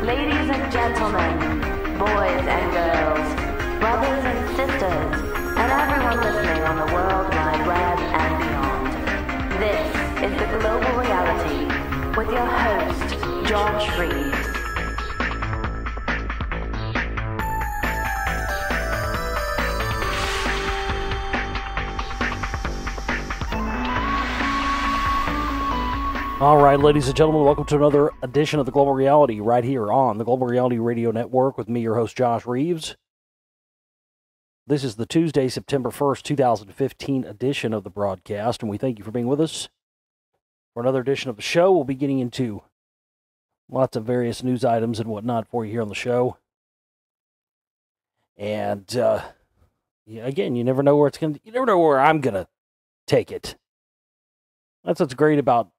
Ladies and gentlemen, boys and girls, brothers and sisters, and everyone listening on the World Wide Web and beyond. This is The Global Reality with your host, Josh Reeves. All right, ladies and gentlemen, welcome to another edition of The Global Reality right here on the Global Reality Radio Network with me, your host, Josh Reeves. This is the Tuesday, September 1st, 2015 edition of the broadcast, and we thank you for being with us for another edition of the show. We'll be getting into lots of various news items and whatnot for you here on the show. And, again, you never know where you never know where I'm going to take it. That's what's great about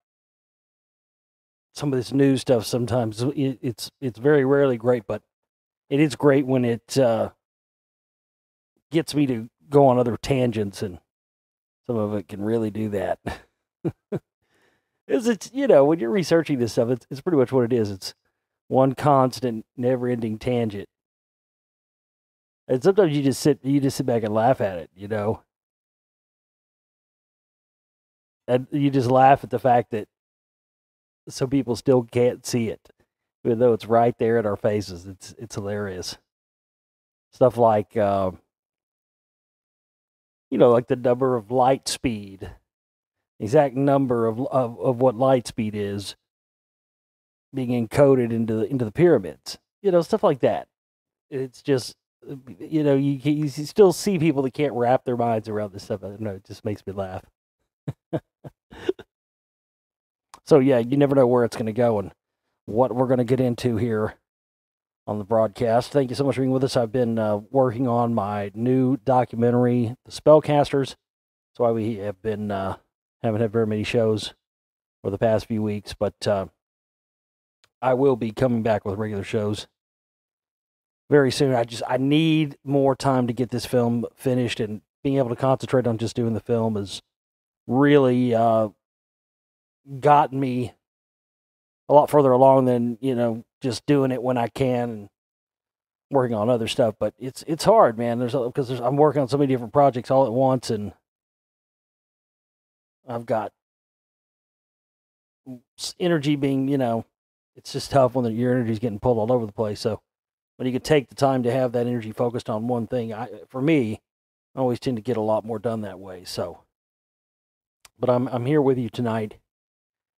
some of this news stuff. Sometimes it's very rarely great, but it is great when it gets me to go on other tangents, and some of it can really do that. It's when you're researching this stuff, it's pretty much what it is. It's one constant, never-ending tangent, and sometimes you just sit back and laugh at it, and you just laugh at the fact that some people still can't see it, even though it's right there at our faces. It's hilarious. Stuff like, like the number of light speed, exact number of what light speed is being encoded into the pyramids. Stuff like that. It's just, you still see people that can't wrap their minds around this stuff. I don't know, it just makes me laugh. So, yeah, you never know where it's going to go and what we're going to get into here on the broadcast. Thank you so much for being with us. I've been working on my new documentary, The Spellcasters. That's why we have been haven't had very many shows for the past few weeks, but I will be coming back with regular shows very soon. I need more time to get this film finished, and being able to concentrate on just doing the film is really gotten me a lot further along than, just doing it when I can and working on other stuff. But it's hard, man. I'm working on so many different projects all at once, and I've got energy being, it's just tough when your energy's getting pulled all over the place. So when you can take the time to have that energy focused on one thing, for me, I always tend to get a lot more done that way. So, but I'm here with you tonight,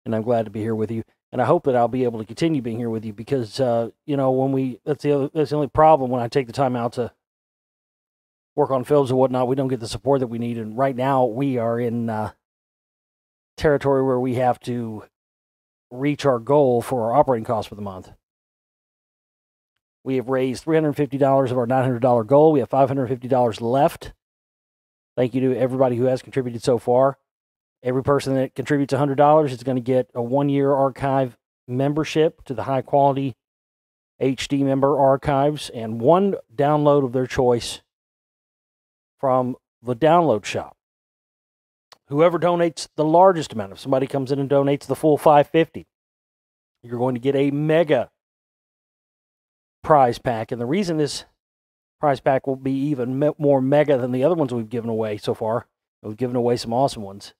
and I'm glad to be here with you. And I hope that I'll be able to continue being here with you because, that's the only problem when I take the time out to work on films and whatnot. We don't get the support that we need. And right now we are in territory where we have to reach our goal for our operating costs for the month. We have raised $350 of our $900 goal. We have $550 left. Thank you to everybody who has contributed so far. Every person that contributes $100 is going to get a 1-year archive membership to the high-quality HD member archives and one download of their choice from the download shop. Whoever donates the largest amount, if somebody comes in and donates the full $550, you're going to get a mega prize pack. And the reason this prize pack will be even more mega than the other ones we've given away so far, we've given away some awesome ones,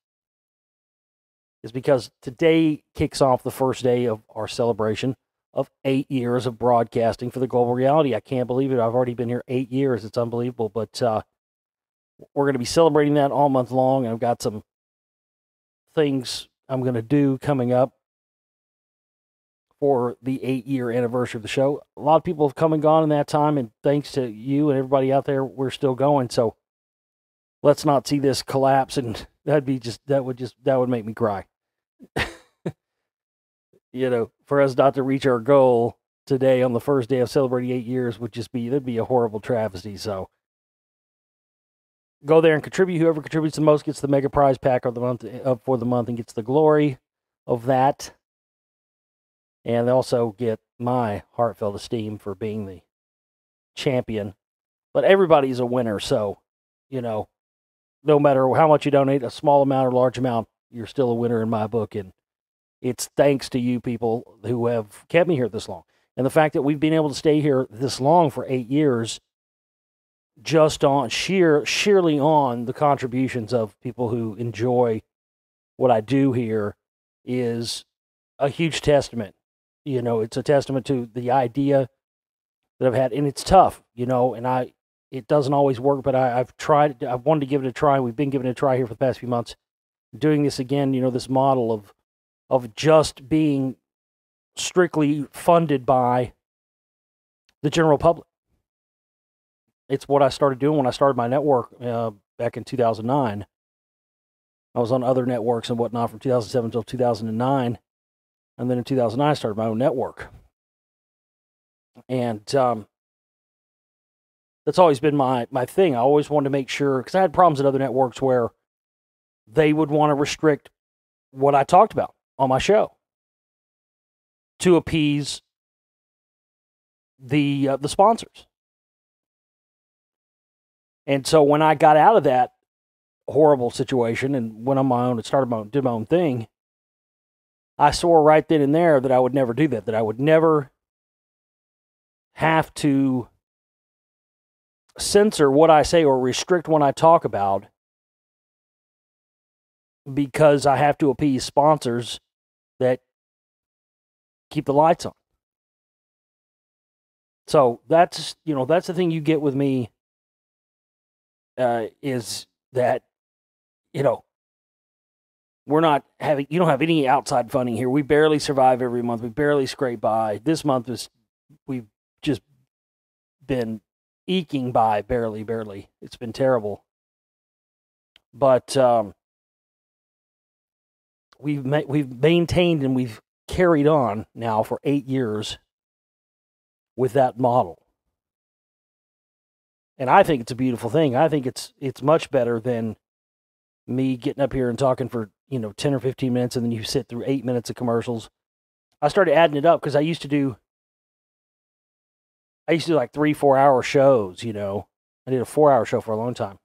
is because today kicks off the first day of our celebration of 8 years of broadcasting for the Global Reality. I can't believe it. I've already been here 8 years. It's unbelievable. But we're going to be celebrating that all month long. And I've got some things I'm going to do coming up for the 8-year anniversary of the show. A lot of people have come and gone in that time. And thanks to you and everybody out there, we're still going. So let's not see this collapse, and that would make me cry. For us not to reach our goal today on the first day of celebrating 8 years that'd be a horrible travesty. So go there and contribute. Whoever contributes the most gets the mega prize pack of the month for the month and gets the glory of that. And they also get my heartfelt esteem for being the champion. But everybody's a winner, so, no matter how much you donate, a small amount or large amount, you're still a winner in my book. And it's thanks to you people who have kept me here this long. And the fact that we've been able to stay here this long for 8 years, just on sheerly on the contributions of people who enjoy what I do here, is a huge testament. It's a testament to the idea that I've had, and it's tough, and it doesn't always work, but I've tried. I wanted to give it a try. We've been giving it a try here for the past few months, doing this again. This model of just being strictly funded by the general public. It's what I started doing when I started my network back in 2009. I was on other networks and whatnot from 2007 until 2009. And then in 2009, I started my own network. And that's always been my thing. I always wanted to make sure, because I had problems at other networks where they would want to restrict what I talked about on my show to appease the sponsors. And so when I got out of that horrible situation and went on my own and did my own thing, I swore right then and there that I would never do that I would never have to censor what I say or restrict what I talk about because I have to appease sponsors that keep the lights on. So that's the thing you get with me, is that, you don't have any outside funding here. We barely survive every month. We barely scrape by. This month we've just been eking by barely. It's been terrible. But we've maintained and we've carried on now for 8 years with that model. And I think it's a beautiful thing. I think it's much better than me getting up here and talking for 10 or 15 minutes, and then you sit through 8 minutes of commercials. I started adding it up because I used to do like 3-4 hour shows. I did a 4-hour show for a long time.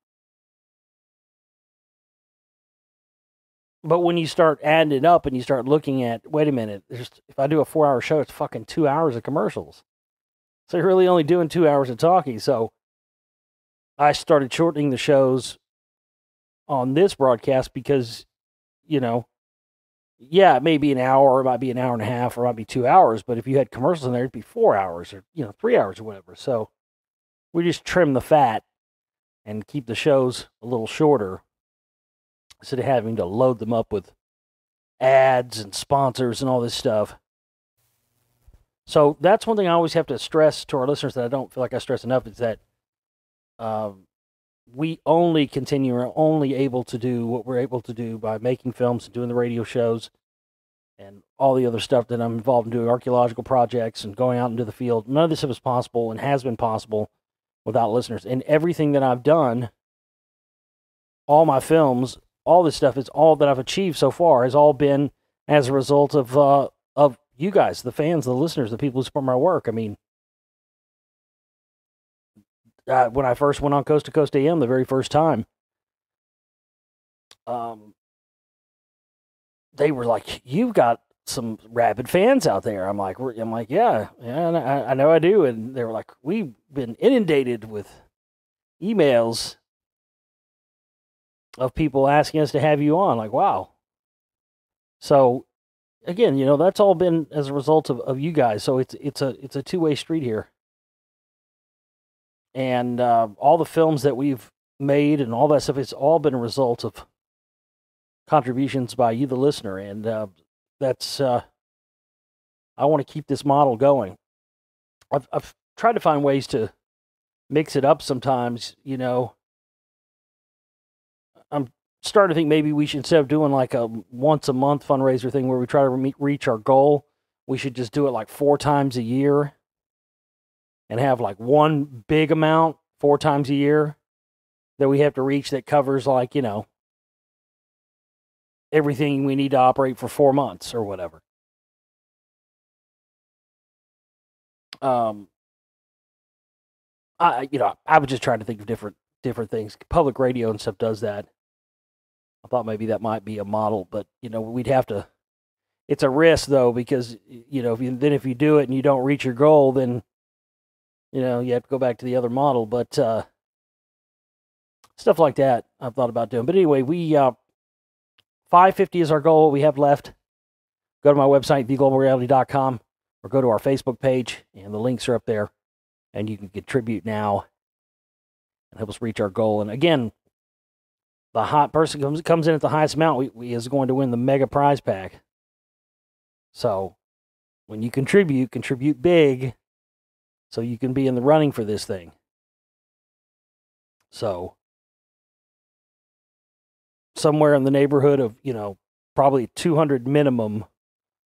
But when you start adding it up and you start looking at, wait a minute, if I do a 4-hour show, it's fucking 2 hours of commercials. So you're really only doing 2 hours of talking. So I started shortening the shows on this broadcast because, it may be an hour, or it might be an hour and a half, or it might be 2 hours, but if you had commercials in there, it'd be 4 hours or, 3 hours or whatever. So we just trim the fat and keep the shows a little shorter instead of having to load them up with ads and sponsors and all this stuff. So that's one thing I always have to stress to our listeners that I don't feel like I stress enough, is that we only are only able to do what we're able to do by making films and doing the radio shows and all the other stuff that I'm involved in, doing archaeological projects and going out into the field. None of this was possible and has been possible without listeners. And everything that I've done, all my films, all this stuff, is all that I've achieved so far has all been as a result of you guys, the fans, the listeners, the people who support my work. I mean, when I first went on Coast to Coast AM the very first time, they were like, "You've got some rabid fans out there." I'm like, yeah, I know I do. And they were like, "We've been inundated with emails of people asking us to have you on." Like, wow. So again, that's all been as a result of you guys. So it's a two-way street here. And all the films that we've made and all that stuff, it's all been a result of contributions by you, the listener. And that's, I want to keep this model going. I've tried to find ways to mix it up sometimes, I'm starting to think maybe we should, instead of doing like a once a month fundraiser thing where we try to reach our goal, we should just do it like 4 times a year and have like one big amount 4 times a year that we have to reach that covers, like, everything we need to operate for 4 months or whatever. I was just trying to think of different things. Public radio and stuff does that. I thought maybe that might be a model, but we'd have to. It's a risk though, because if you do it and you don't reach your goal, then you have to go back to the other model. But stuff like that, I've thought about doing. But anyway, we 550 is our goal. What we have left. Go to my website, theglobalreality.com, or go to our Facebook page, and the links are up there, and you can contribute now and help us reach our goal. And again, the hot person comes in at the highest amount is going to win the mega prize pack. So when you contribute big, so you can be in the running for this thing. So somewhere in the neighborhood of, probably 200 minimum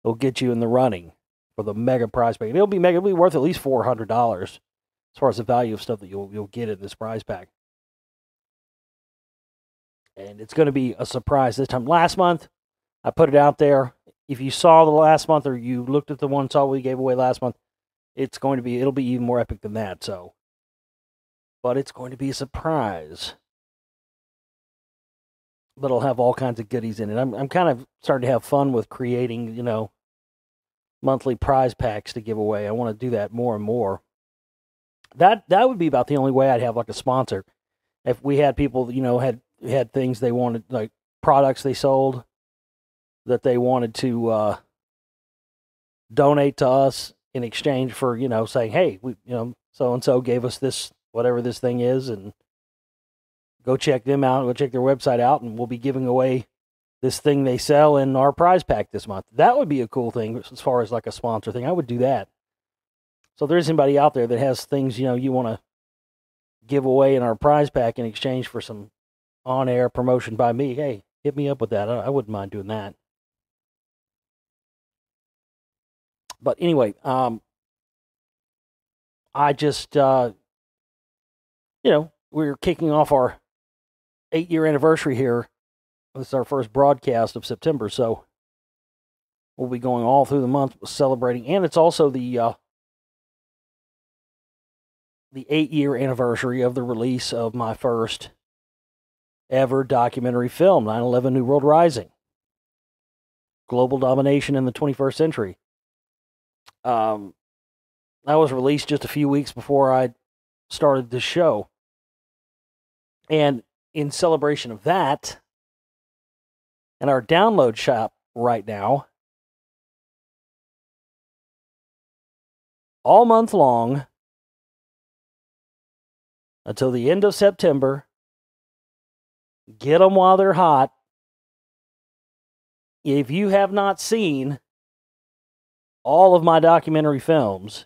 will get you in the running for the mega prize pack. It'll be worth at least $400 as far as the value of stuff that you'll get in this prize pack. And it's going to be a surprise this time. Last month, I put it out there. If you saw the last month, or you looked at the one we gave away last month, it'll be even more epic than that. So, but it's going to be a surprise. But it'll have all kinds of goodies in it. I'm kind of starting to have fun with creating, monthly prize packs to give away. I want to do that more and more. That would be about the only way I'd have like a sponsor. If we had people, had things they wanted, like products they sold that they wanted to donate to us in exchange for, saying, hey, we, so and so gave us this, whatever this thing is, and go check them out, go check their website out, and we'll be giving away this thing they sell in our prize pack this month. That would be a cool thing as far as like a sponsor thing. I would do that. So if there's anybody out there that has things, you want to give away in our prize pack in exchange for some on-air promotion by me, hey, hit me up with that. I wouldn't mind doing that. But anyway, I just, we're kicking off our 8-year anniversary here. This is our first broadcast of September, so we'll be going all through the month celebrating. And it's also the 8-year anniversary of the release of my first ever documentary film, 9/11 New World Rising, Global Domination in the 21st Century. That was released just a few weeks before I started this show. And in celebration of that, in our download shop right now, all month long, until the end of September, get them while they're hot. If you have not seen all of my documentary films,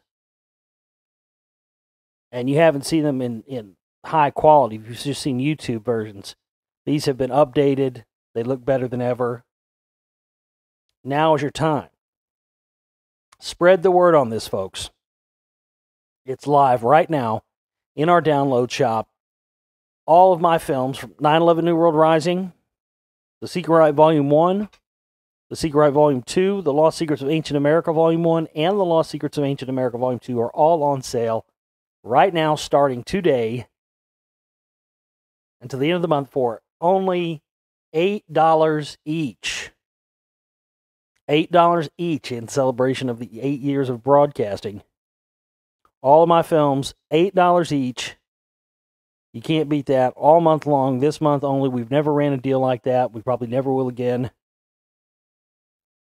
and you haven't seen them in high quality, if you've just seen YouTube versions, these have been updated. They look better than ever. Now is your time. Spread the word on this, folks. It's live right now in our download shop. All of my films from 9/11 New World Rising, The Secret Right Volume 1, The Secret Right Volume 2, The Lost Secrets of Ancient America Volume 1, and The Lost Secrets of Ancient America Volume 2 are all on sale right now, starting today until the end of the month for only $8 each. $8 each in celebration of the 8 years of broadcasting. All of my films, $8 each. You can't beat that. All month long. This month only. We've never ran a deal like that. We probably never will again.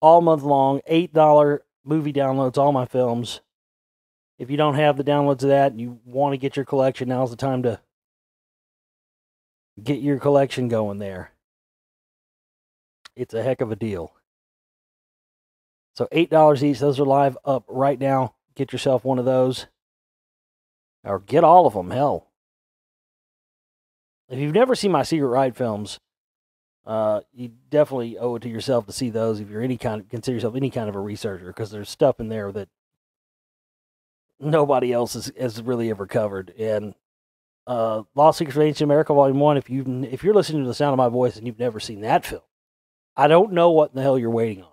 All month long. $8 movie downloads, all my films. If you don't have the downloads of that and you want to get your collection, now's the time to get your collection going there. It's a heck of a deal. So $8 each. Those are live up right now. Get yourself one of those. Or get all of them. Hell. If you've never seen my Secret Ride films, You definitely owe it to yourself to see those if you're consider yourself any kind of a researcher, because there's stuff in there that nobody else has really ever covered. And Lost Secrets of Ancient America Volume 1, if you're listening to the sound of my voice and you've never seen that film, I don't know what in the hell you're waiting on.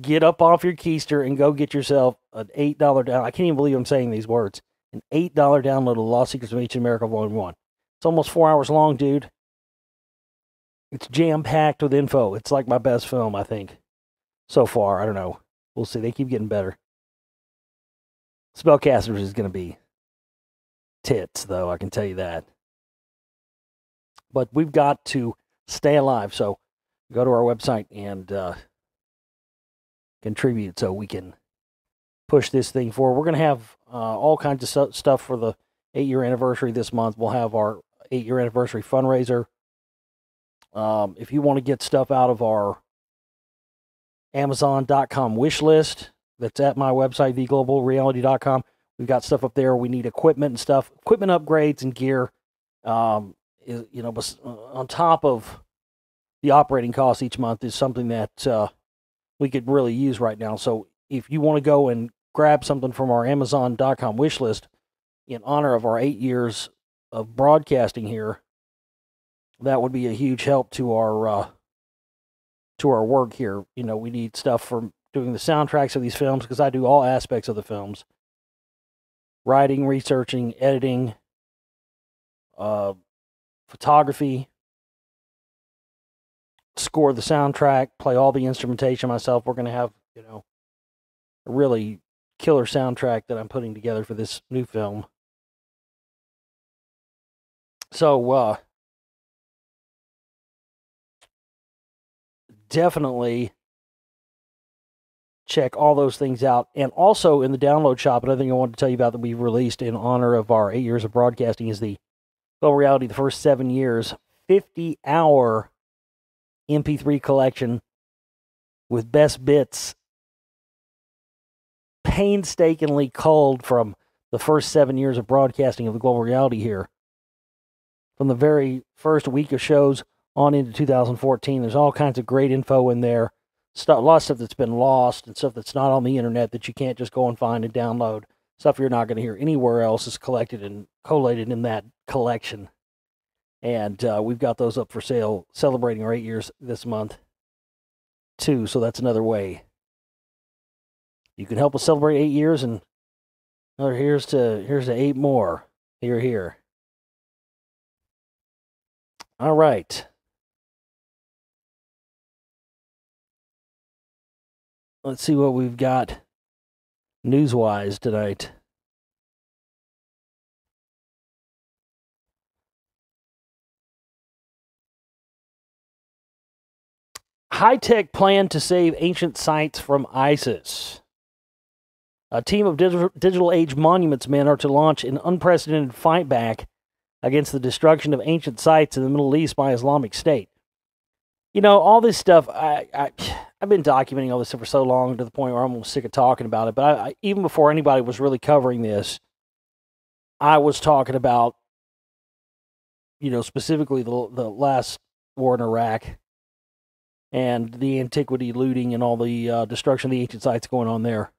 Get up off your keister and go get yourself an $8 download. I can't even believe I'm saying these words. An $8 download of Lost Secrets of Ancient America Volume 1. It's almost 4 hours long, dude. It's jam-packed with info. It's like my best film, I think, so far. I don't know. We'll see. They keep getting better. Spellcasters is going to be tits, though, I can tell you that. But we've got to stay alive, so go to our website and contribute so we can push this thing forward. We're going to have all kinds of stuff for the 8-year anniversary this month. We'll have our 8-year anniversary fundraiser. If you want to get stuff out of our Amazon.com wish list, that's at my website, theglobalreality.com. We've got stuff up there. We need equipment and stuff, equipment upgrades and gear. On top of the operating costs each month is something that we could really use right now. So if you want to go and grab something from our Amazon.com wish list in honor of our 8 years of broadcasting here, that would be a huge help to our work here. You know, we need stuff for doing the soundtracks of these films, because I do all aspects of the films: writing, researching, editing, photography, score the soundtrack, play all the instrumentation myself. We're going to have, a really killer soundtrack that I'm putting together for this new film. So, definitely check all those things out. And also in the download shop, another thing I wanted to tell you about that we've released in honor of our 8 years of broadcasting is the Global Reality, the first 7 years, 50-hour MP3 collection with best bits painstakingly culled from the first 7 years of broadcasting of the Global Reality here. From the very first week of shows on into 2014. There's all kinds of great info in there. A lot of stuff that's been lost and stuff that's not on the internet that you can't just go and find and download. Stuff you're not going to hear anywhere else is collected and collated in that collection. And we've got those up for sale, celebrating our 8 years this month, too. So that's another way you can help us celebrate 8 years. And here's to 8 more. Here. All right. Let's see what we've got news-wise tonight. High-tech plan to save ancient sites from ISIS. A team of digital age monuments men are to launch an unprecedented fight back against the destruction of ancient sites in the Middle East by Islamic State. All this stuff, I've been documenting all this stuff for so long to the point where I'm almost sick of talking about it. But even before anybody was really covering this, I was talking about, specifically the last war in Iraq and the antiquity looting and all the destruction of the ancient sites going on there.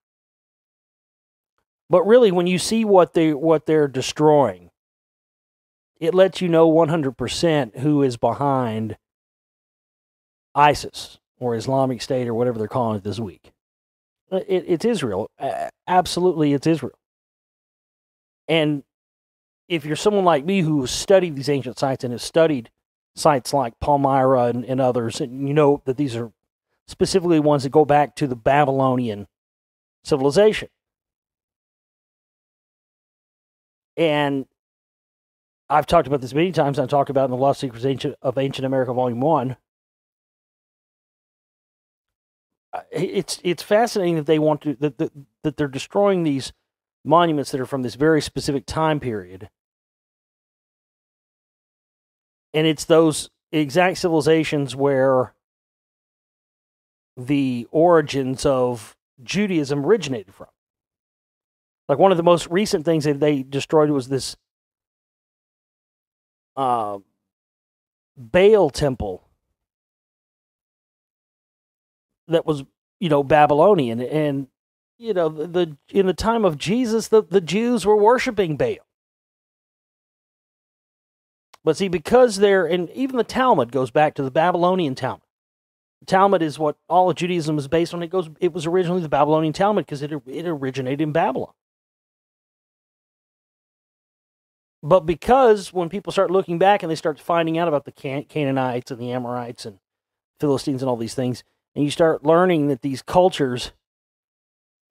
But really, when you see what they're destroying, it lets you know 100% who is behind ISIS or Islamic State or whatever they're calling it this week. It's Israel. Absolutely, it's Israel. And if you're someone like me who has studied these ancient sites and has studied sites like Palmyra and others, and you know that these are specifically ones that go back to the Babylonian civilization. And I've talked about this many times. I talked about in the Lost Secrets of Ancient America, Volume 1. It's fascinating that they want to that they're destroying these monuments that are from this very specific time period, and it's those exact civilizations where the origins of Judaism originated from. Like one of the most recent things that they destroyed was this Baal temple that was, Babylonian. And, in the time of Jesus, the Jews were worshiping Baal. But see, because and even the Talmud goes back to the Babylonian Talmud. The Talmud is what all of Judaism is based on. It was originally the Babylonian Talmud because it originated in Babylon. But because when people start looking back and they start finding out about the Canaanites and the Amorites and Philistines and all these things, and you start learning that these cultures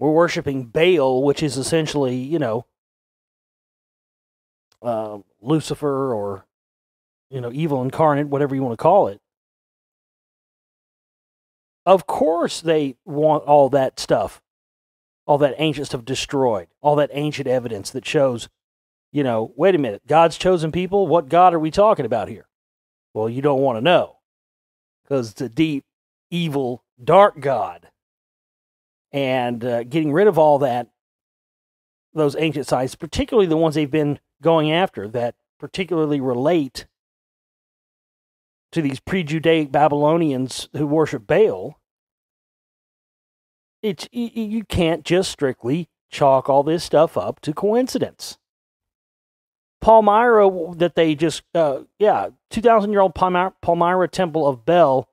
were worshiping Baal, which is essentially, Lucifer or, evil incarnate, whatever you want to call it. Of course they want all that stuff, all that ancient stuff destroyed, all that ancient evidence that shows, wait a minute, God's chosen people? What God are we talking about here? Well, you don't want to know, because it's a deep, evil, dark God. And getting rid of all that, those ancient sites, particularly the ones they've been going after that particularly relate to these pre-Judaic Babylonians who worship Baal, you can't just strictly chalk all this stuff up to coincidence. Palmyra, that they just, 2,000-year-old Palmyra Temple of Bel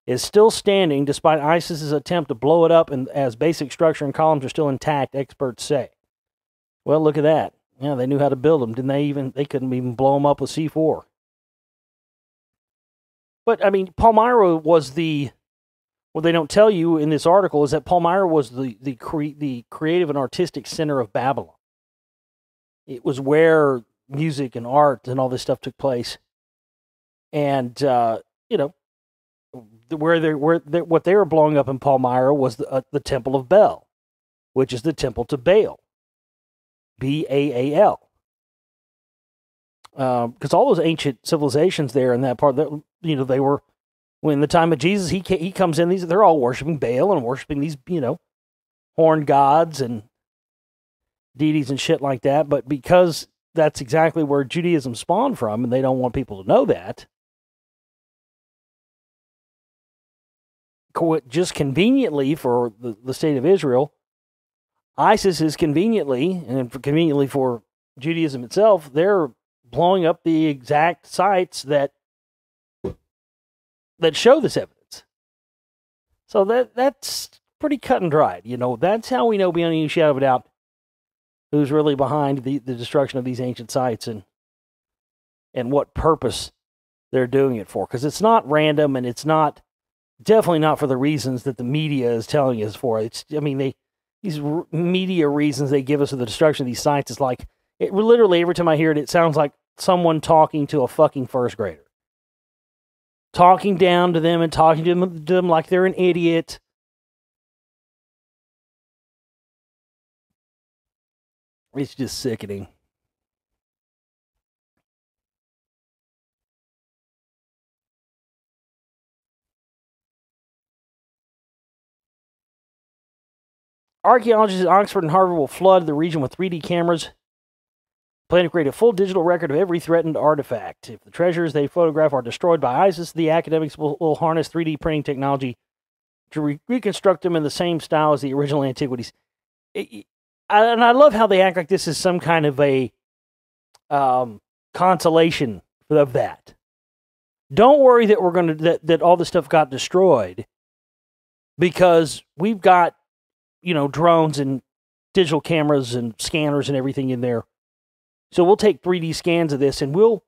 is still standing despite ISIS's attempt to blow it up, and as basic structure and columns are still intact, experts say. Well, look at that. Yeah, they knew how to build them. They couldn't even blow them up with C4. But, I mean, Palmyra was what they don't tell you in this article is that Palmyra was the creative and artistic center of Babylon. It was where music and art and all this stuff took place. And, what they were blowing up in Palmyra was the Temple of Bel, which is the temple to Baal. Baal. Because all those ancient civilizations there in that part, they were, when the time of Jesus, he comes in, they're all worshiping Baal and worshiping these, horned gods and deities and shit like that. But because that's exactly where Judaism spawned from, and they don't want people to know that, just conveniently for the state of Israel, ISIS is conveniently for Judaism itself, they're blowing up the exact sites that show this evidence. So that's pretty cut and dried. That's how we know beyond any shadow of a doubt who's really behind the destruction of these ancient sites and what purpose they're doing it for. Because it's not random, and it's definitely not for the reasons that the media is telling us for. These media reasons they give us for the destruction of these sites is like, literally every time I hear it, it sounds like someone talking to a fucking first grader. Talking down to them and talking to them like they're an idiot. It's just sickening. Archaeologists at Oxford and Harvard will flood the region with 3D cameras, plan to create a full digital record of every threatened artifact. If the treasures they photograph are destroyed by ISIS, the academics will harness 3D printing technology to reconstruct them in the same style as the original antiquities. And I love how they act like this is some kind of a consolation of that. Don't worry that that all this stuff got destroyed, because we've got drones and digital cameras and scanners and everything in there. So we'll take 3D scans of this and we'll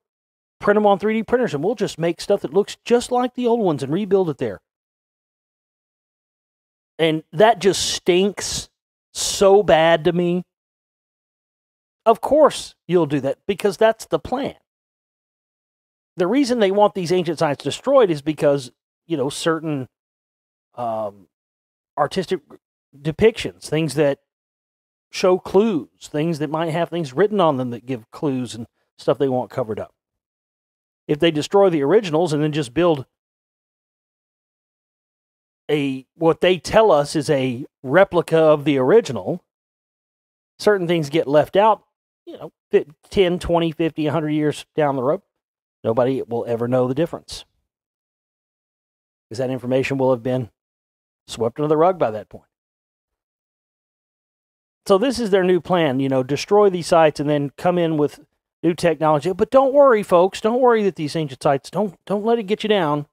print them on 3D printers, and we'll just make stuff that looks just like the old ones and rebuild it there. And that just stinks so bad to me. Of course you'll do that, because that's the plan. The reason they want these ancient sites destroyed is because, certain artistic depictions, things that show clues, things that might have things written on them that give clues and stuff they want covered up. If they destroy the originals and then just build what they tell us is a replica of the original, certain things get left out, 10, 20, 50, 100 years down the road. Nobody will ever know the difference, because that information will have been swept under the rug by that point. So this is their new plan, destroy these sites and then come in with new technology. But don't worry, folks. Don't worry that these ancient sites, don't let it get you down.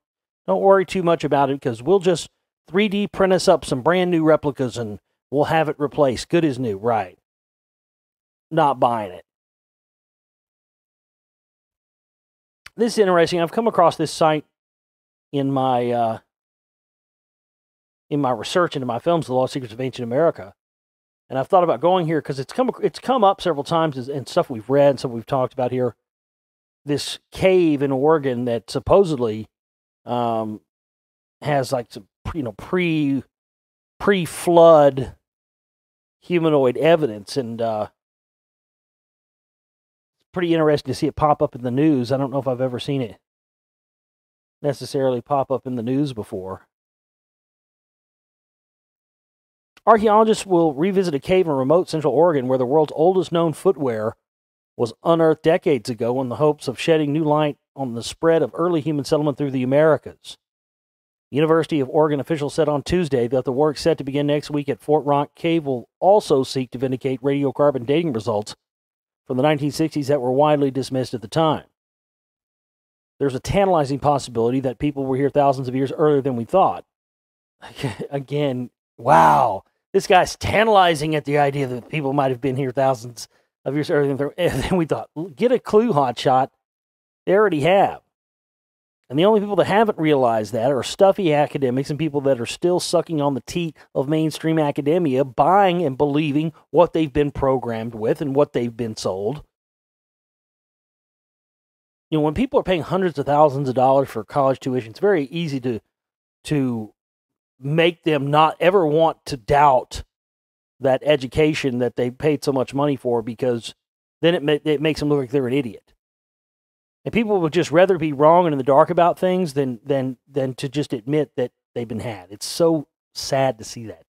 Don't worry too much about it, because we'll just 3D print us up some brand new replicas and we'll have it replaced. Good as new, right? Not buying it. This is interesting. I've come across this site in my research into my films, The Lost Secrets of Ancient America. And I've thought about going here because it's come up several times and stuff we've read and stuff we've talked about here. This cave in Oregon that supposedly has like some pre-flood humanoid evidence, and it's pretty interesting to see it pop up in the news. I don't know if I've ever seen it necessarily pop up in the news before. Archaeologists will revisit a cave in remote central Oregon where the world's oldest known footwear was unearthed decades ago in the hopes of shedding new light on the spread of early human settlement through the Americas. University of Oregon officials said on Tuesday that the work set to begin next week at Fort Rock Cave will also seek to vindicate radiocarbon dating results from the 1960s that were widely dismissed at the time. There's a tantalizing possibility that people were here thousands of years earlier than we thought. Again, wow. This guy's tantalizing at the idea that people might have been here thousands of years earlier than we thought. Get a clue, hotshot. They already have. And the only people that haven't realized that are stuffy academics and people that are still sucking on the teat of mainstream academia, buying and believing what they've been programmed with and what they've been sold. When people are paying hundreds of thousands of dollars for college tuition, it's very easy to make them not ever want to doubt that education that they paid so much money for, because then it makes them look like they're an idiot. And people would just rather be wrong and in the dark about things than to just admit that they've been had. It's so sad to see that.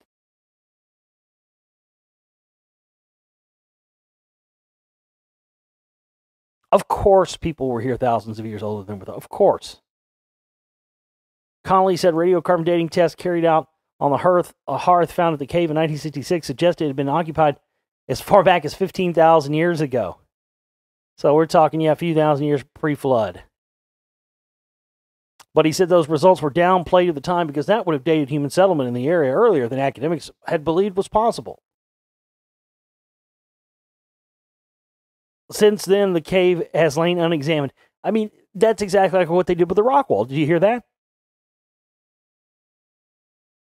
Of course people were here thousands of years older than we thought. Of course. Connolly said radiocarbon dating tests carried out on a hearth found at the cave in 1966 suggested it had been occupied as far back as 15,000 years ago. So we're talking, a few thousand years pre-flood. But he said those results were downplayed at the time because that would have dated human settlement in the area earlier than academics had believed was possible. Since then, the cave has lain unexamined. I mean, that's exactly like what they did with the rock wall. Did you hear that?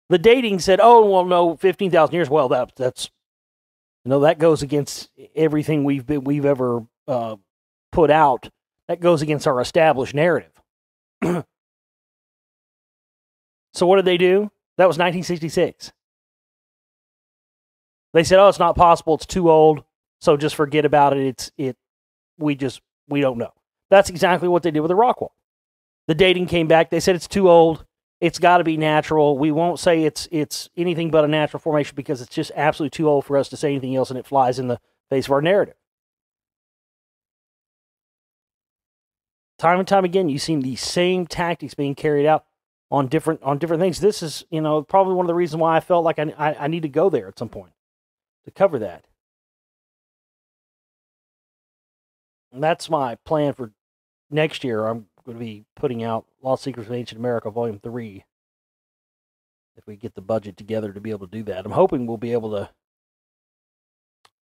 The dating said, oh, well, no, 15,000 years. Well, that's that goes against everything we've ever put out. That goes against our established narrative. So what did they do? That was 1966. They said, oh, it's not possible. It's too old. So just forget about it. We don't know. That's exactly what they did with the rock wall. The dating came back. They said it's too old. It's got to be natural. We won't say it's anything but a natural formation because it's just absolutely too old for us to say anything else, and it flies in the face of our narrative. Time and time again, you've seen these same tactics being carried out on different things. This is, probably one of the reasons why I felt like I need to go there at some point to cover that. And that's my plan for next year. I'm going to be putting out Lost Secrets of Ancient America, Volume 3. If we get the budget together to be able to do that. I'm hoping we'll be able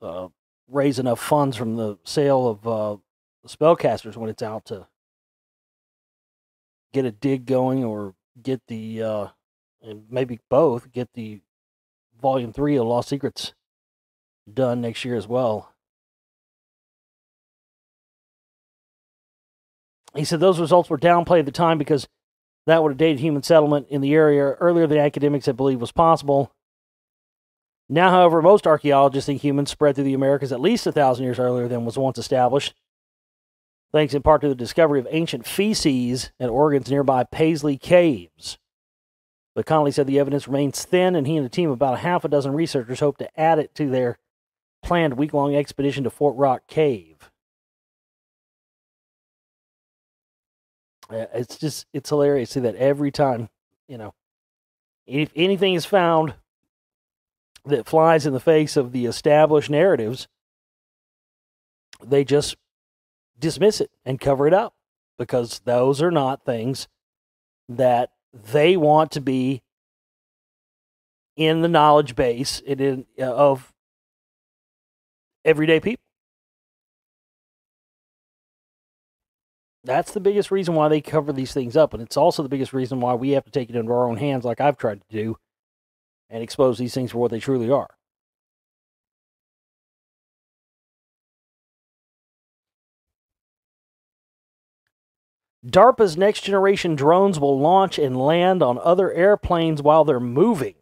to raise enough funds from the sale of the Spellcasters when it's out to get a dig going, or get the, and maybe both, get the Volume 3 of Lost Secrets done next year as well. He said those results were downplayed at the time because that would have dated human settlement in the area earlier than academics had believed was possible. Now, however, most archaeologists think humans spread through the Americas at least 1,000 years earlier than was once established, thanks in part to the discovery of ancient feces at Oregon's nearby Paisley Caves. But Connolly said the evidence remains thin, and he and a team of about a half a dozen researchers hope to add it to their planned week-long expedition to Fort Rock Cave. It's hilarious to see that every time, you know, if anything is found that flies in the face of the established narratives, they just dismiss it and cover it up because those are not things that they want to be in the knowledge base of everyday people. That's the biggest reason why they cover these things up, and it's also the biggest reason why we have to take it into our own hands, like I've tried to do, and expose these things for what they truly are. DARPA's next generation drones will launch and land on other airplanes while they're moving.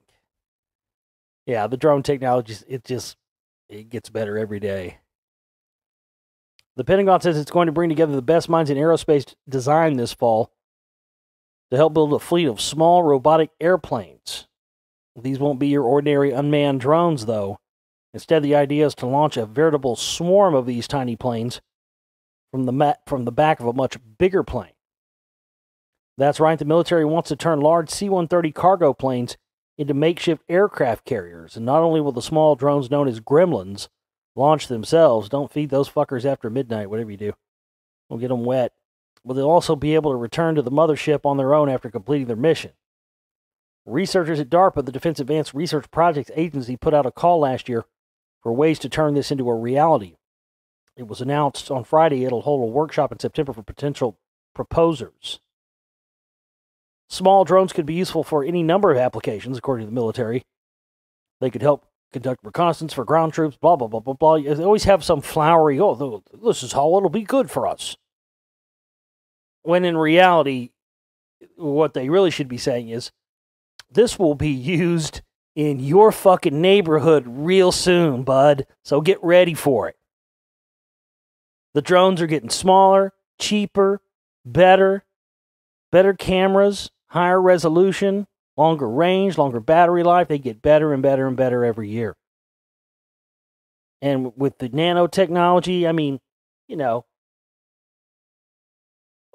Yeah, the drone technology, it gets better every day. The Pentagon says it's going to bring together the best minds in aerospace design this fall to help build a fleet of small robotic airplanes. These won't be your ordinary unmanned drones, though. Instead, the idea is to launch a veritable swarm of these tiny planes from the back of a much bigger plane. That's right, the military wants to turn large C-130 cargo planes into makeshift aircraft carriers. And not only will the small drones known as gremlins launch themselves, don't feed those fuckers after midnight, whatever you do. We'll get them wet. But they'll also be able to return to the mothership on their own after completing their mission. Researchers at DARPA, the Defense Advanced Research Projects Agency, put out a call last year for ways to turn this into a reality. It was announced on Friday it'll hold a workshop in September for potential proposers. Small drones could be useful for any number of applications, according to the military. They could help conduct reconnaissance for ground troops, blah, blah, blah, blah, blah. They always have some flowery, oh, this is how it'll be good for us. When in reality, what they really should be saying is, this will be used in your fucking neighborhood real soon, bud. So get ready for it. The drones are getting smaller, cheaper, better cameras, higher resolution, longer range, longer battery life. They get better and better and better every year. And with the nanotechnology, I mean, you know,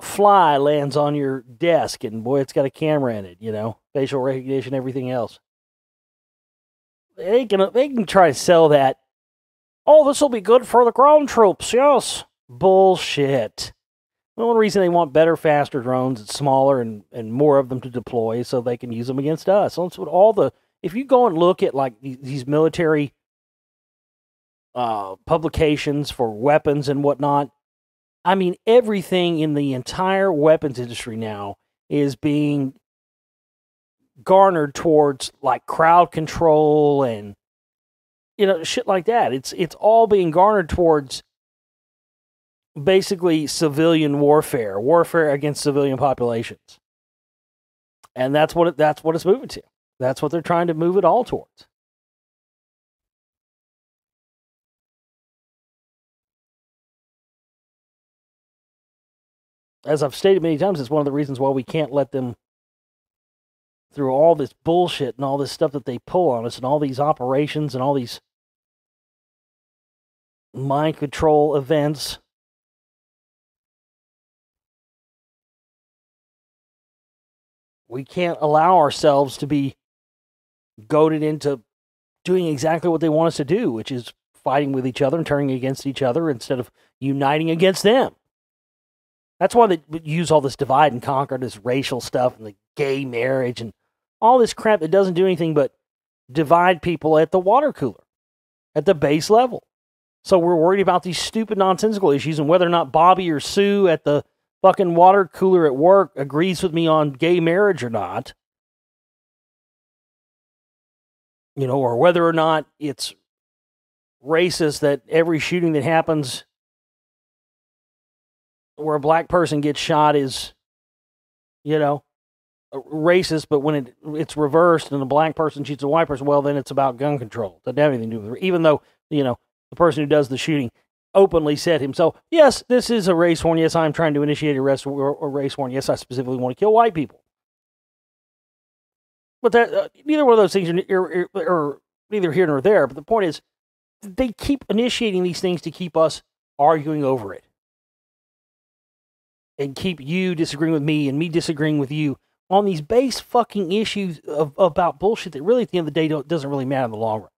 fly lands on your desk and boy, it's got a camera in it, you know, facial recognition, everything else. They can try to sell that. Oh, this will be good for the ground troops, yes. Bullshit. The only reason they want better, faster drones, it's smaller and more of them to deploy so they can use them against us. So that's what if you go and look at like these military publications for weapons and whatnot, I mean, everything in the entire weapons industry now is being garnered towards like crowd control and, you know, shit like that. It's all being garnered towards basically civilian warfare against civilian populations. And that's what it's moving to. That's what they're trying to move it all towards. As I've stated many times, it's one of the reasons why we can't let them through all this bullshit and all this stuff that they pull on us and all these operations and all these mind control events. We can't allow ourselves to be goaded into doing exactly what they want us to do, which is fighting with each other and turning against each other instead of uniting against them. That's why they use all this divide and conquer, this racial stuff and the gay marriage and all this crap that doesn't do anything but divide people at the water cooler, at the base level. So we're worried about these stupid nonsensical issues and whether or not Bobby or Sue at the fucking water cooler at work agrees with me on gay marriage or not. You know, or whether or not it's racist that every shooting that happens where a black person gets shot is, you know, racist, but when it's reversed and a black person shoots a white person, well, then it's about gun control. It doesn't have anything to do with it. Even though, you know, the person who does the shooting openly said himself, yes, this is a race war. Yes, I'm trying to initiate a race war. Yes, I specifically want to kill white people. But that neither one of those things are neither here nor there. But the point is, they keep initiating these things to keep us arguing over it. and keep you disagreeing with me and me disagreeing with you on these base fucking issues about bullshit that really at the end of the day doesn't really matter in the long run.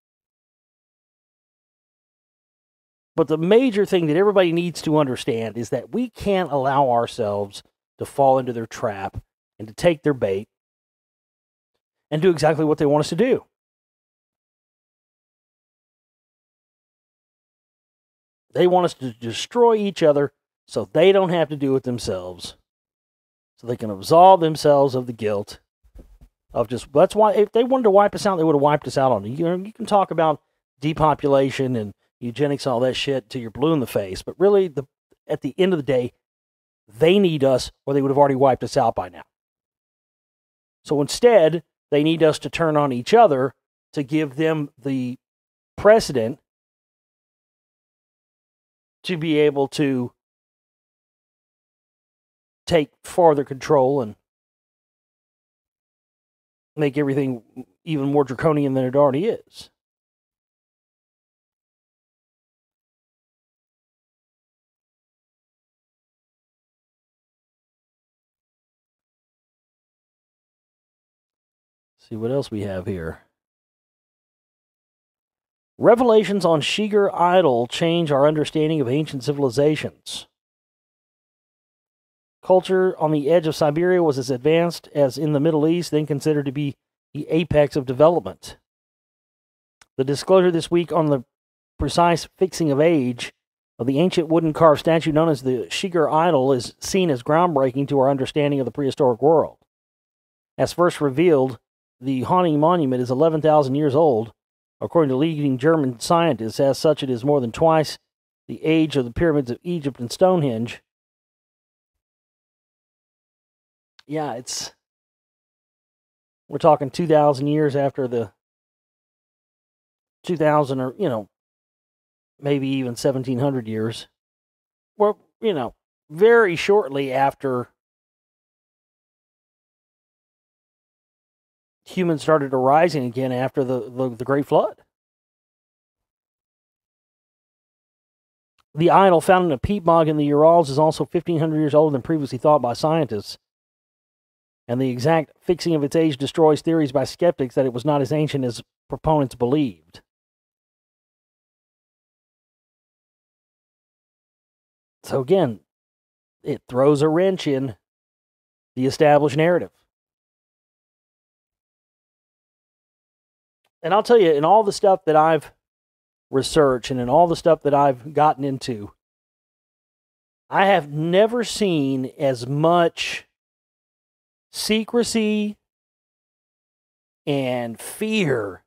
But the major thing that everybody needs to understand is that we can't allow ourselves to fall into their trap and to take their bait and do exactly what they want us to do. They want us to destroy each other so they don't have to do it themselves. So they can absolve themselves of the guilt of just, that's why if they wanted to wipe us out, they would have wiped us out on it. You can talk about depopulation and eugenics and all that shit till you're blue in the face, but really at the end of the day, they need us or they would have already wiped us out by now. So instead, they need us to turn on each other to give them the precedent to be able to take farther control and make everything even more draconian than it already is. See what else we have here. Revelations on Shigar idol change our understanding of ancient civilizations. Culture on the edge of Siberia was as advanced as in the Middle East, then considered to be the apex of development. The disclosure this week on the precise fixing of age of the ancient wooden carved statue known as the Shigar idol is seen as groundbreaking to our understanding of the prehistoric world. As first revealed, the haunting monument is 11,000 years old. According to leading German scientists, as such, it is more than twice the age of the pyramids of Egypt and Stonehenge. Yeah, we're talking 2,000 years after the 2,000 or, maybe even 1,700 years. Well, very shortly after humans started arising again after the Great Flood. The idol found in a peat bog in the Urals is also 1,500 years older than previously thought by scientists. And the exact fixing of its age destroys theories by skeptics that it was not as ancient as proponents believed. So again, it throws a wrench in the established narrative. And I'll tell you, in all the stuff that I've researched and in all the stuff that I've gotten into, I have never seen as much secrecy and fear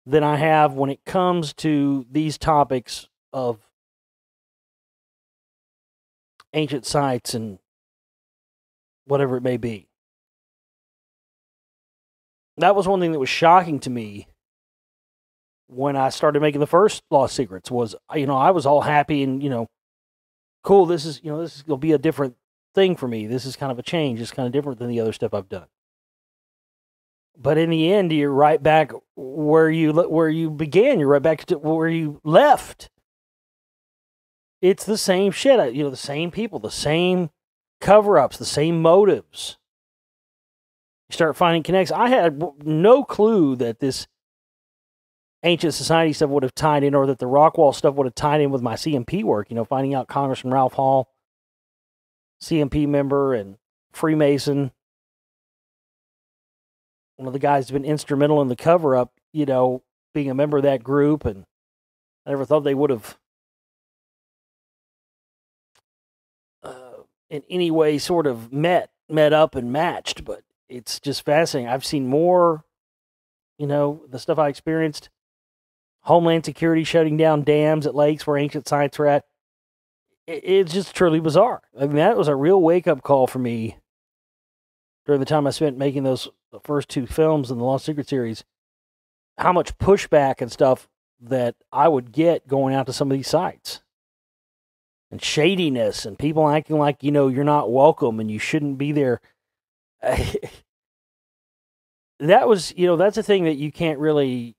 than I have when it comes to these topics of ancient sites and whatever it may be. That was one thing that was shocking to me when I started making the first Lost Secrets was, I was all happy and, cool, this is going to be a different thing for me. This is kind of a change. It's kind of different than the other stuff I've done. But in the end, you're right back where you began. You're right back to where you left. It's the same shit. The same people, the same cover-ups, the same motives. You start finding connects. I had no clue that this ancient society stuff would have tied in, or that the Rockwall stuff would have tied in with my CMP work. Finding out Congressman Ralph Hall, CMP member and Freemason, one of the guys who's been instrumental in the cover-up, being a member of that group, and I never thought they would have in any way sort of met up and matched, but it's just fascinating. I've seen more, the stuff I experienced, Homeland Security shutting down dams at lakes where ancient sites were at. It's just truly bizarre. I mean, that was a real wake-up call for me during the time I spent making those first two films in the Lost Secret series, how much pushback and stuff that I would get going out to some of these sites. And shadiness and people acting like, you're not welcome and you shouldn't be there. That was, that's a thing that you can't really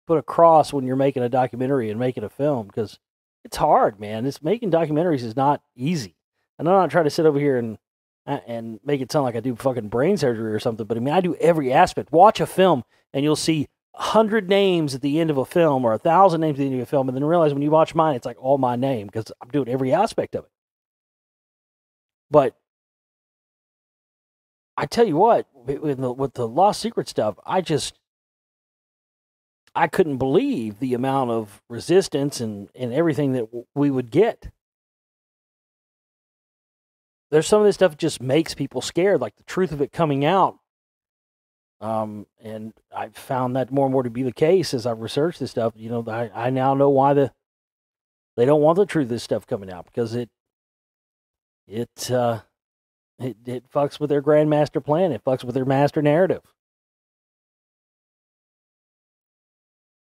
put across when you're making a documentary and making a film, because it's hard, man. Making documentaries is not easy. And I'm not trying to sit over here and make it sound like I do fucking brain surgery or something, but I mean, I do every aspect. Watch a film and you'll see 100 names at the end of a film or 1,000 names at the end of a film, and then realize when you watch mine, it's like all my name because I'm doing every aspect of it. But I tell you what, with the Lost Secret stuff, I couldn't believe the amount of resistance and everything that we would get. There's some of this stuff that just makes people scared, like the truth of it coming out. And I've found that more and more to be the case as I've researched this stuff. You know, I now know why they don't want the truth of this stuff coming out, because it fucks with their grand master plan. It fucks with their master narrative.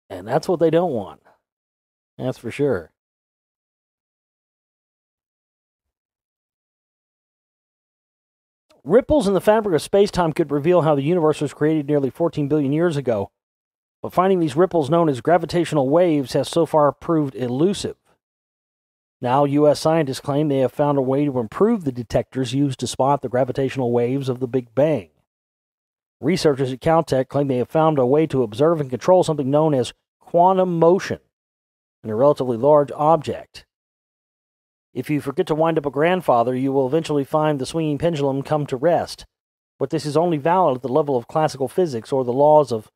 And that's what they don't want. That's for sure. Ripples in the fabric of space-time could reveal how the universe was created nearly 14 billion years ago, but finding these ripples known as gravitational waves has so far proved elusive. Now, U.S. scientists claim they have found a way to improve the detectors used to spot the gravitational waves of the Big Bang. Researchers at Caltech claim they have found a way to observe and control something known as quantum motion in a relatively large object. If you forget to wind up a grandfather, you will eventually find the swinging pendulum come to rest. But this is only valid at the level of classical physics or the laws of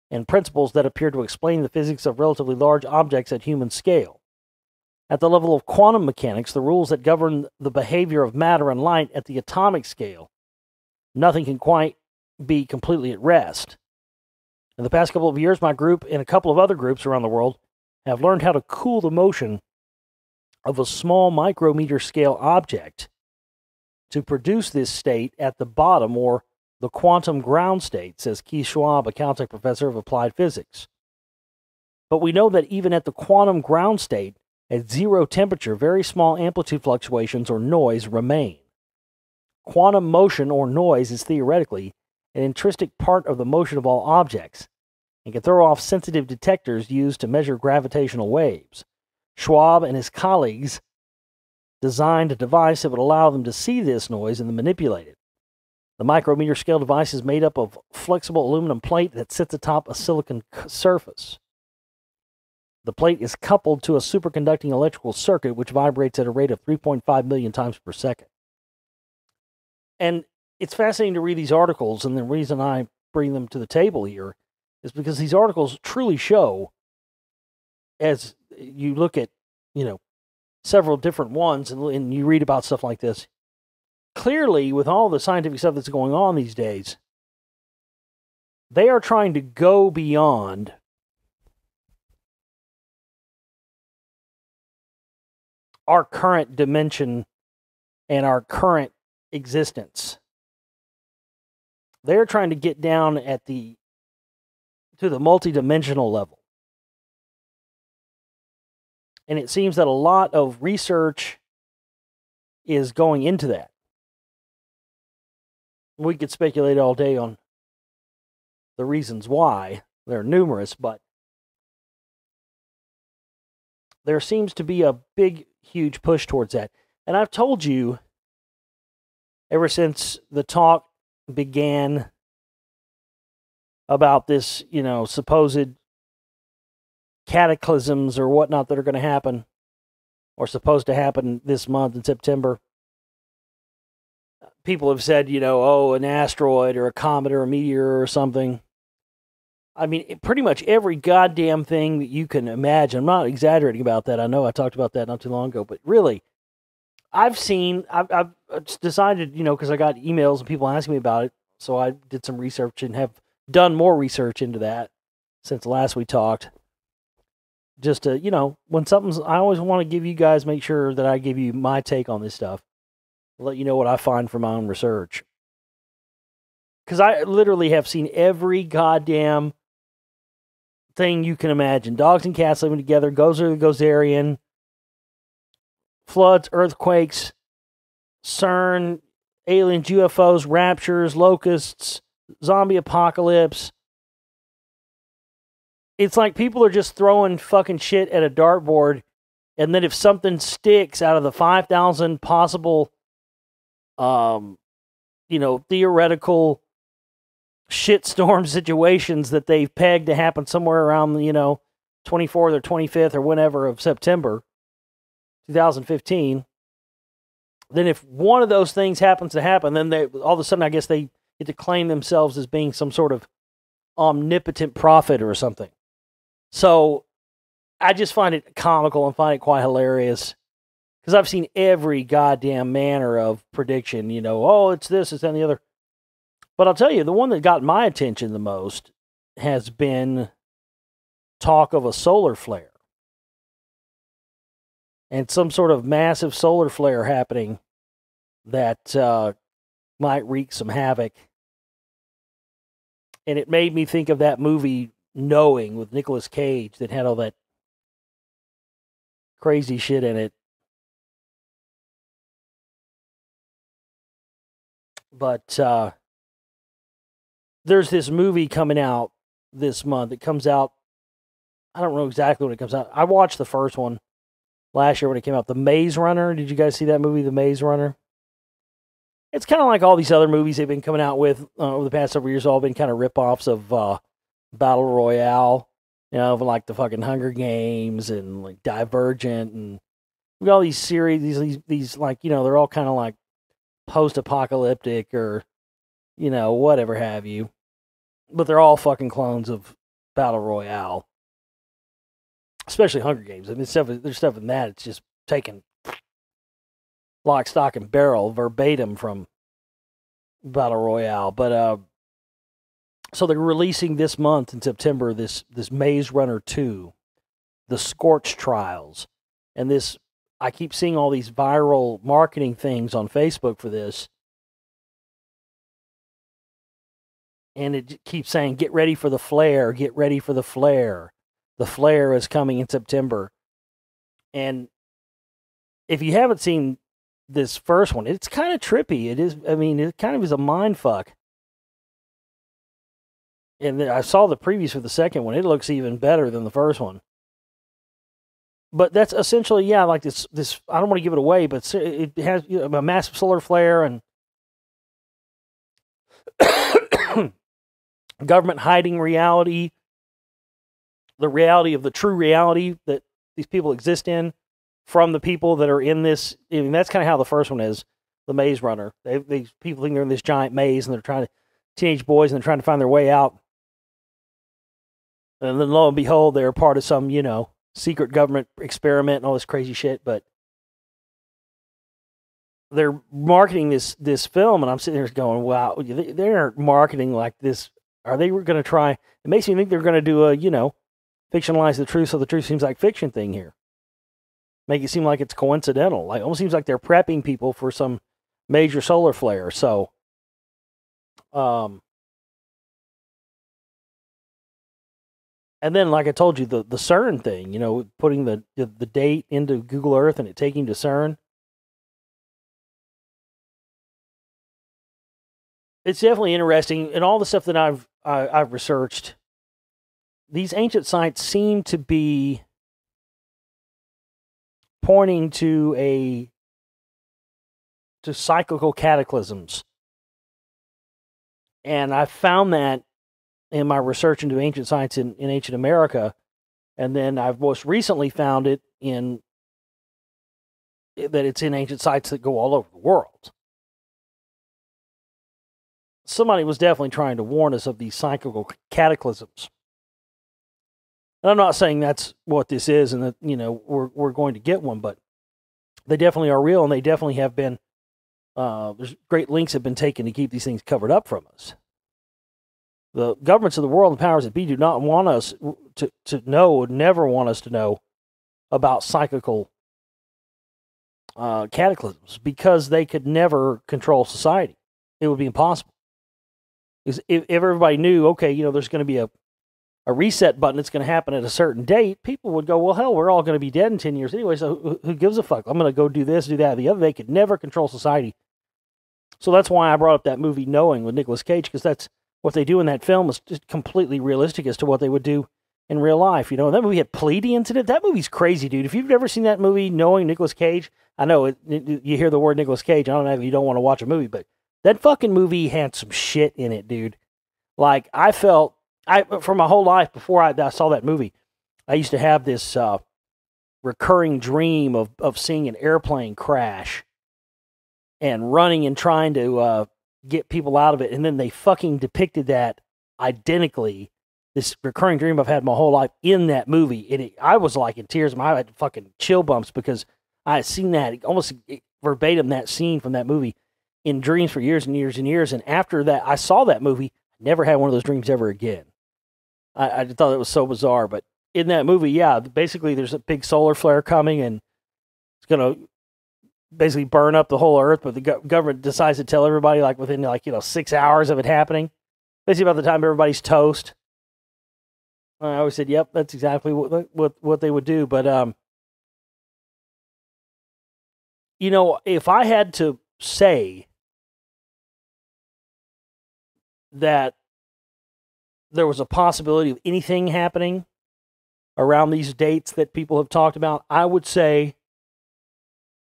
and principles that appear to explain the physics of relatively large objects at human scale. At the level of quantum mechanics, the rules that govern the behavior of matter and light at the atomic scale, nothing can quite be completely at rest. In the past couple of years, my group and a couple of other groups around the world have learned how to cool the motion of a small micrometer scale object to produce this state at the bottom, or the quantum ground state, says Keith Schwab, a Caltech professor of applied physics. But we know that even at the quantum ground state, at zero temperature, very small amplitude fluctuations or noise remain. Quantum motion or noise is theoretically an intrinsic part of the motion of all objects and can throw off sensitive detectors used to measure gravitational waves. Schwab and his colleagues designed a device that would allow them to see this noise and then manipulate it. The micrometer scale device is made up of flexible aluminum plate that sits atop a silicon surface. The plate is coupled to a superconducting electrical circuit which vibrates at a rate of 3.5 million times per second. And it's fascinating to read these articles, and the reason I bring them to the table here is because these articles truly show, as you look at, several different ones and you read about stuff like this, clearly with all the scientific stuff that's going on these days, they are trying to go beyond our current dimension and our current existence. They're trying to get down to the multidimensional level. And it seems that a lot of research is going into that. We could speculate all day on the reasons why. They're numerous, but there seems to be a big, huge push towards that. And I've told you, ever since the talk began about this, supposed cataclysms or whatnot that are going to happen, or supposed to happen this month in September, people have said, an asteroid or a comet or a meteor or something. I mean, pretty much every goddamn thing that you can imagine. I'm not exaggerating about that. I know I talked about that not too long ago, but really, I've decided, because I got emails and people asking me about it, so I did some research and have done more research into that since last we talked. Just to, when something's, I always want to give you guys, make sure that I give you my take on this stuff. Let you know what I find from my own research. Because I literally have seen every goddamn thing you can imagine. Dogs and cats living together, Gozer the Gozerian, floods, earthquakes, CERN, aliens, UFOs, raptures, locusts, zombie apocalypse. It's like people are just throwing fucking shit at a dartboard, and then if something sticks out of the 5,000 possible theoretical shitstorm situations that they've pegged to happen somewhere around, 24th or 25th or whenever of September 2015, then if one of those things happens to happen, then all of a sudden, I guess they get to claim themselves as being some sort of omnipotent prophet or something. So I just find it comical and find it quite hilarious because I've seen every goddamn manner of prediction, it's this, it's that, and the other. But I'll tell you, the one that got my attention the most has been talk of a solar flare. And some sort of massive solar flare happening that might wreak some havoc. And it made me think of that movie Knowing with Nicolas Cage that had all that crazy shit in it. But there's this movie coming out this month. It comes out, I don't know exactly when it comes out. I watched the first one last year when it came out. The Maze Runner. Did you guys see that movie, The Maze Runner? It's kind of like all these other movies they've been coming out with over the past several years, all been kind of rip-offs of Battle Royale, like the fucking Hunger Games and like Divergent, and we got all these series, these like, they're all kind of like post-apocalyptic or, whatever have you. But they're all fucking clones of Battle Royale. Especially Hunger Games. I mean, there's stuff in that. It's just taken lock, stock, and barrel verbatim from Battle Royale. But so they're releasing this month in September this Maze Runner 2, the Scorch Trials, and this. I keep seeing all these viral marketing things on Facebook for this, and it keeps saying, "Get ready for the flare! Get ready for the flare! The flare is coming in September." And if you haven't seen this first one, it's kind of trippy. It is. I mean, it kind of is a mind fuck. And I saw the previews for the second one. It looks even better than the first one. But that's essentially, like this. I don't want to give it away, but it has a massive solar flare and government hiding reality, the reality of the true reality that these people exist in from the people that are in this. I mean, that's kind of how the first one is, the Maze Runner. These people think they're in this giant maze and they're teenage boys, and they're trying to find their way out. And then lo and behold, they're part of some, secret government experiment and all this crazy shit. But they're marketing this film, and I'm sitting there going, wow, they're marketing like this. Are they going to try? It makes me think they're going to do a, fictionalize the truth so the truth seems like fiction thing here. Make it seem like it's coincidental. Like, almost seems like they're prepping people for some major solar flare. So, and then, like I told you, the CERN thing, putting the date into Google Earth and it taking to CERN. It's definitely interesting. And all the stuff that I've researched, these ancient sites seem to be pointing to cyclical cataclysms. And I found that in my research into ancient sites in ancient America. And then I've most recently found it that it's in ancient sites that go all over the world. Somebody was definitely trying to warn us of these cyclical cataclysms. And I'm not saying that's what this is and that, we're going to get one, but they definitely are real, and they definitely have been, there's great lengths have been taken to keep these things covered up from us. The governments of the world and powers that be do not want us to know, would never want us to know about cyclical cataclysms, because they could never control society. It would be impossible. Because if everybody knew, okay, there's going to be a reset button that's going to happen at a certain date, people would go, well, hell, we're all going to be dead in 10 years anyway, so who gives a fuck? I'm going to go do this, do that, the other. They could never control society. So that's why I brought up that movie Knowing with Nicolas Cage, because that's what they do in that film is just completely realistic as to what they would do in real life. You know, that movie had Pleiadians in it. That movie's crazy, dude. If you've never seen that movie, knowing Nicolas Cage, I know you hear the word Nicolas Cage. I don't know if you don't want to watch a movie, but that fucking movie had some shit in it, dude. Like, for my whole life before I saw that movie, I used to have this recurring dream of seeing an airplane crash and running and trying to get people out of it. And then they fucking depicted that identically, this recurring dream I've had my whole life, in that movie. And I was like in tears. I had fucking chill bumps because I had seen that, almost verbatim, that scene from that movie in dreams for years and years and years. And after that, I saw that movie, never had one of those dreams ever again. I thought it was so bizarre. But in that movie, yeah, basically there's a big solar flare coming and it's going to basically burn up the whole earth. But the government decides to tell everybody like within 6 hours of it happening. Basically about the time everybody's toast. I always said, yep, that's exactly what they would do. But, if I had to say that there was a possibility of anything happening around these dates that people have talked about, I would say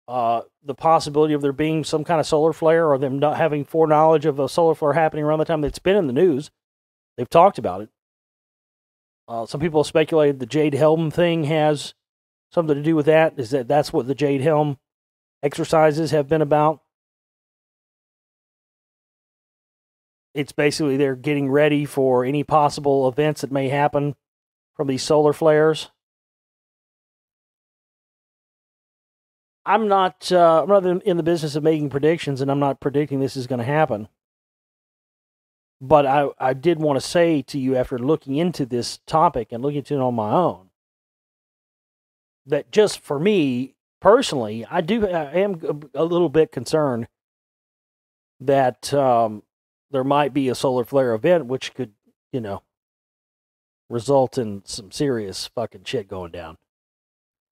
the possibility of there being some kind of solar flare, or them not having foreknowledge of a solar flare happening around the time. That's been in the news. They've talked about it. Some people have speculated the Jade Helm thing has something to do with that. That's what the Jade Helm exercises have been about. It's basically they're getting ready for any possible events that may happen from these solar flares. I'm not in the business of making predictions, and I'm not predicting this is going to happen. But I did want to say to you, after looking into this topic and looking into it on my own, that just for me personally, I am a little bit concerned that there might be a solar flare event, which could, result in some serious fucking shit going down.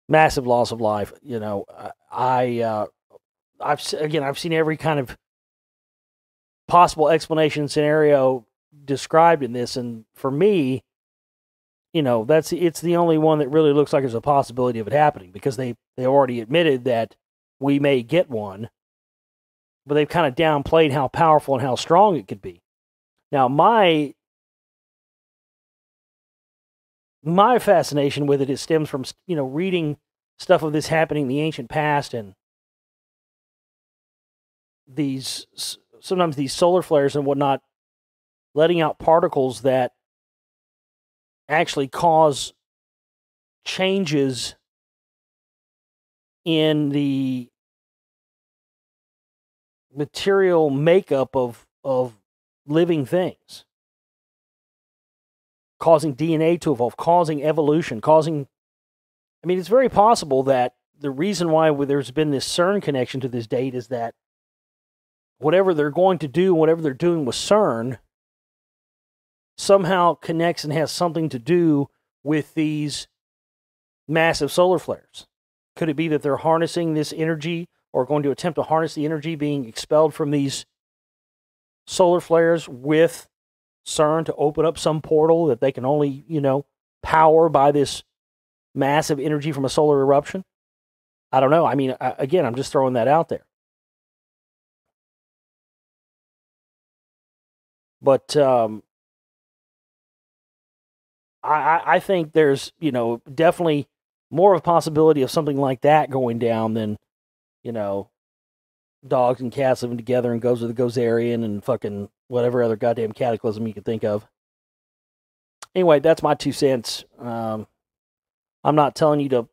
Massive loss of life. I've seen every kind of possible explanation scenario described in this, and for me, it's the only one that really looks like there's a possibility of it happening, because they already admitted that we may get one, but they've kind of downplayed how powerful and how strong it could be. Now, my fascination with it stems from reading stuff of this happening in the ancient past, and sometimes these solar flares and whatnot letting out particles that actually cause changes in the material makeup of living things, causing DNA to evolve, causing evolution, it's very possible that the reason why there's been this CERN connection to this date is that whatever they're going to do, whatever they're doing with CERN, somehow connects and has something to do with these massive solar flares. Could it be that they're harnessing this energy, or going to attempt to harness the energy being expelled from these solar flares with CERN to open up some portal that they can only, power by this massive energy from a solar eruption? I don't know. Again, I'm just throwing that out there. But I think there's, definitely more of a possibility of something like that going down than, dogs and cats living together and goes with the Gozerian and fucking whatever other goddamn cataclysm you could think of. Anyway, that's my 2 cents. I'm not telling you to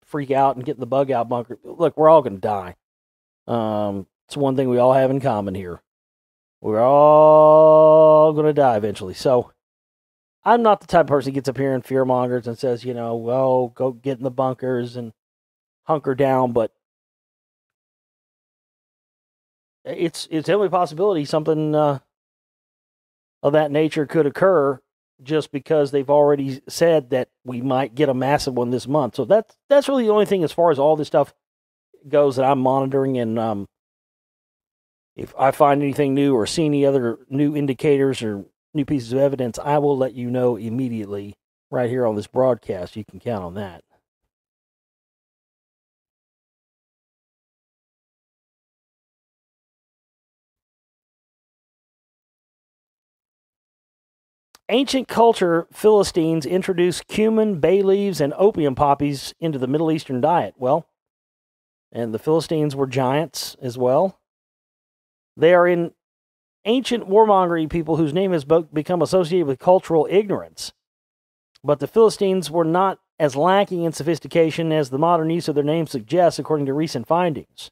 freak out and get in the bug out bunker. Look, we're all going to die. It's one thing we all have in common here. We're all going to die eventually. So I'm not the type of person who gets up here and fearmongers and says, well, go get in the bunkers and hunker down. But it's definitely a possibility something of that nature could occur, just because they've already said that we might get a massive one this month. So that's really the only thing as far as all this stuff goes that I'm monitoring. And if I find anything new or see any other new indicators or new pieces of evidence, I will let you know immediately right here on this broadcast. You can count on that. Ancient culture Philistines introduced cumin, bay leaves, and opium poppies into the Middle Eastern diet. Well, and the Philistines were giants as well. They are in ancient warmongering people whose name has become associated with cultural ignorance. But the Philistines were not as lacking in sophistication as the modern use of their name suggests, according to recent findings.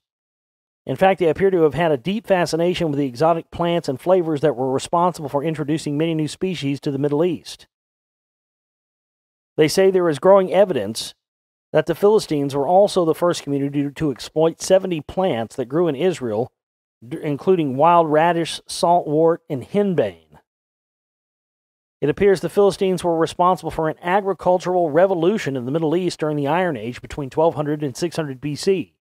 In fact, they appear to have had a deep fascination with the exotic plants and flavors that were responsible for introducing many new species to the Middle East. They say there is growing evidence that the Philistines were also the first community to exploit 70 plants that grew in Israel, including wild radish, saltwort, and henbane. It appears the Philistines were responsible for an agricultural revolution in the Middle East during the Iron Age between 1200 and 600 BC.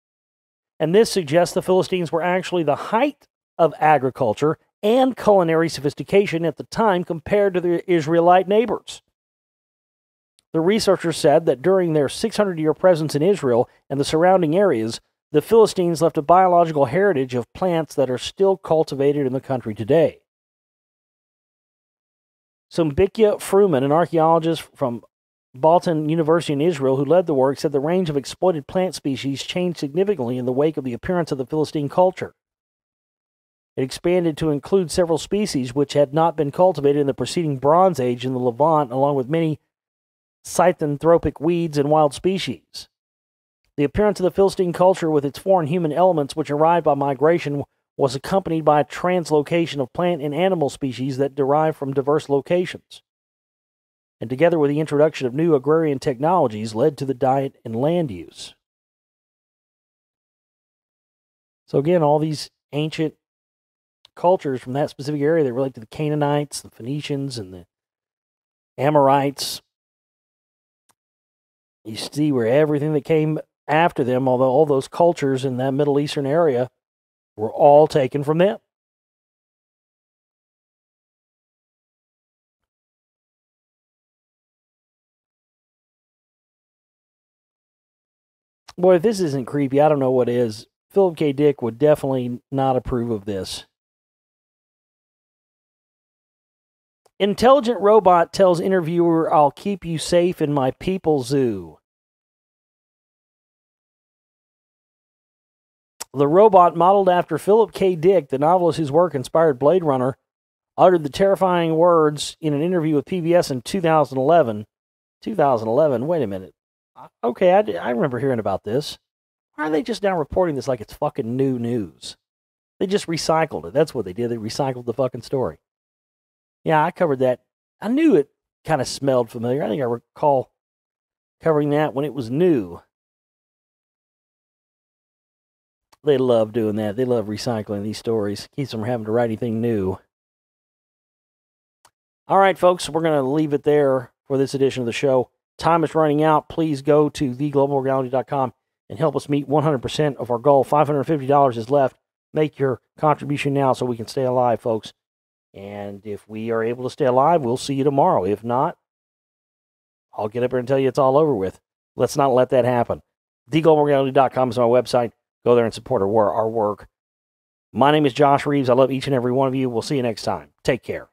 And this suggests the Philistines were actually the height of agriculture and culinary sophistication at the time compared to their Israelite neighbors. The researchers said that during their 600-year presence in Israel and the surrounding areas, the Philistines left a biological heritage of plants that are still cultivated in the country today. Sumbikia Fruman, an archaeologist from Bolton University in Israel who led the work, said the range of exploited plant species changed significantly in the wake of the appearance of the Philistine culture. It expanded to include several species which had not been cultivated in the preceding Bronze Age in the Levant, along with many synanthropic weeds and wild species. The appearance of the Philistine culture with its foreign human elements which arrived by migration was accompanied by a translocation of plant and animal species that derived from diverse locations, and together with the introduction of new agrarian technologies led to the diet and land use. So again, all these ancient cultures from that specific area that relate to the Canaanites, the Phoenicians, and the Amorites, you see where everything that came after them, although all those cultures in that Middle Eastern area were all taken from them. Boy, if this isn't creepy, I don't know what is. Philip K. Dick would definitely not approve of this. Intelligent robot tells interviewer, "I'll keep you safe in my people zoo." The robot, modeled after Philip K. Dick, the novelist whose work inspired Blade Runner, uttered the terrifying words in an interview with PBS in 2011. 2011? Wait a minute. Okay, I remember hearing about this. Why are they just now reporting this like it's fucking new news? They just recycled it. That's what they did. They recycled the fucking story. Yeah, I covered that. I knew it kind of smelled familiar. I think I recall covering that when it was new. They love doing that. They love recycling these stories. Keeps them from having to write anything new. All right, folks, we're going to leave it there for this edition of the show. Time is running out. Please go to theglobalreality.com and help us meet 100% of our goal. $550 is left. Make your contribution now so we can stay alive, folks. And if we are able to stay alive, we'll see you tomorrow. If not, I'll get up here and tell you it's all over with. Let's not let that happen. theglobalreality.com is my website. Go there and support our work. My name is Josh Reeves. I love each and every one of you. We'll see you next time. Take care.